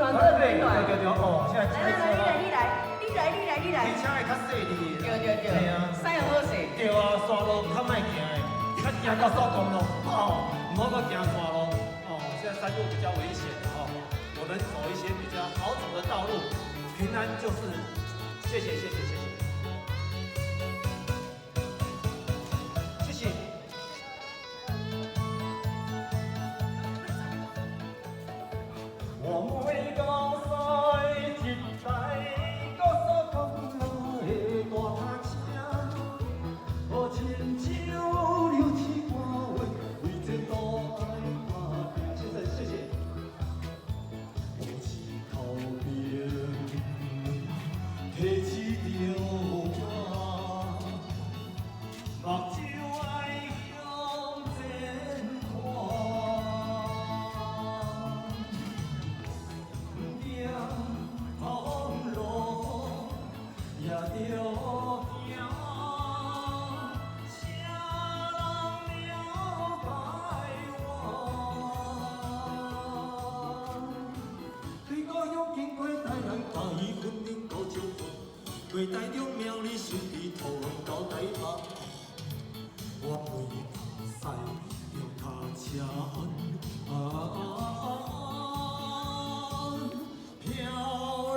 暖特别暖。对哦，现在来，你来。你车会较细哩。对。对啊。使用好势。对啊，山路较歹行的，较行高速公路哦，唔好搁行山路哦。现在山路比较危险哦，我们走一些比较好走的道路，平安就是。谢谢。我每到西一带高速公路的大塔车，好亲像流星花花，为这都爱打拼。先生，谢谢。我是头边提起着我，目睭爱向前看。也着行，谁人了解我？对故乡经过台南，嘉义、云林到彰化，过台中、苗栗、新北、桃园到台北，我每拍驶用脚车飘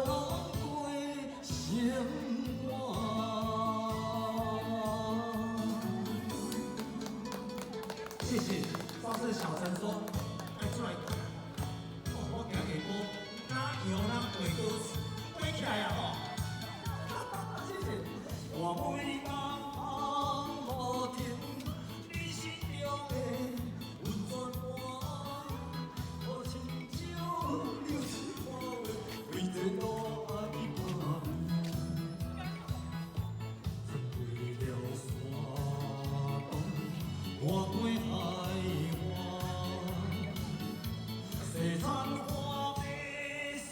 落过生活。谢谢。上次小陈说爱出来讲，我行下坡，哪样人背歌词，背起来啊吼！谢谢。我每晚无停，你心中的温泉湾，好亲像流星花花，为这路爱打拼。穿过了山东，我过海湾，西山花白山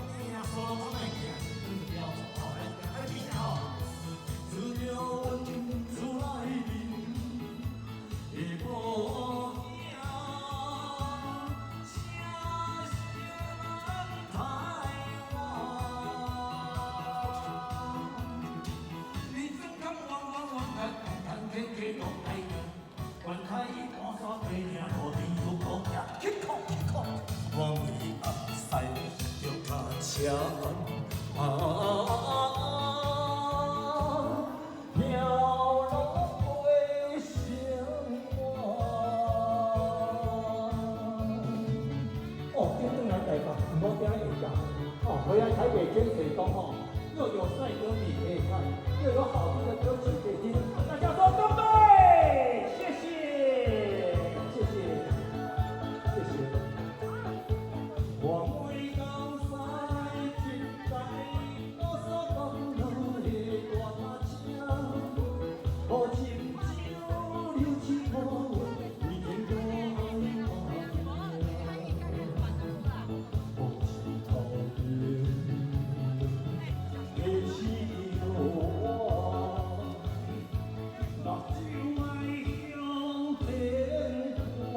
岭，山路较歹行，不要走好，来记下哦。自着阮厝内面的某囝，车声台湾。你真敢弯，去讲台语，原来伊单山背领，路边有高架，去靠。我每暗驶着脚车飘落过生活。哦，今转来台北，唔好听演讲。哦，回来台北捐水东哦，又有帅哥美可以看，又有好听的歌曲可以听。大家说对不对？谢谢。我每到西一带高速公路的大塔车，好亲像流星花花，为天都爱打拼。我是头边提起着我，目睭爱向前看。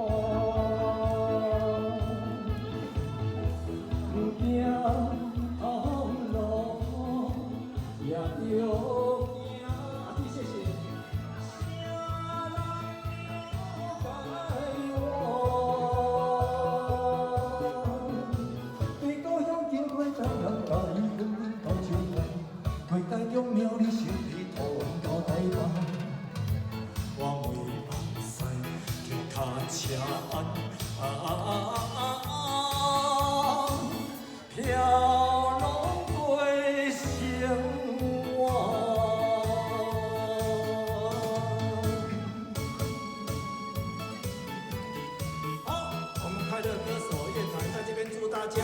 行头路也着行，阿弟谢谢。谁人了解我？对故乡经过台南、嘉义、云林到彰化，过台中、苗栗、新北、桃园到台北，我每晚驶着脚车飘落过生活。好，我们快乐歌手乐团在这边祝大家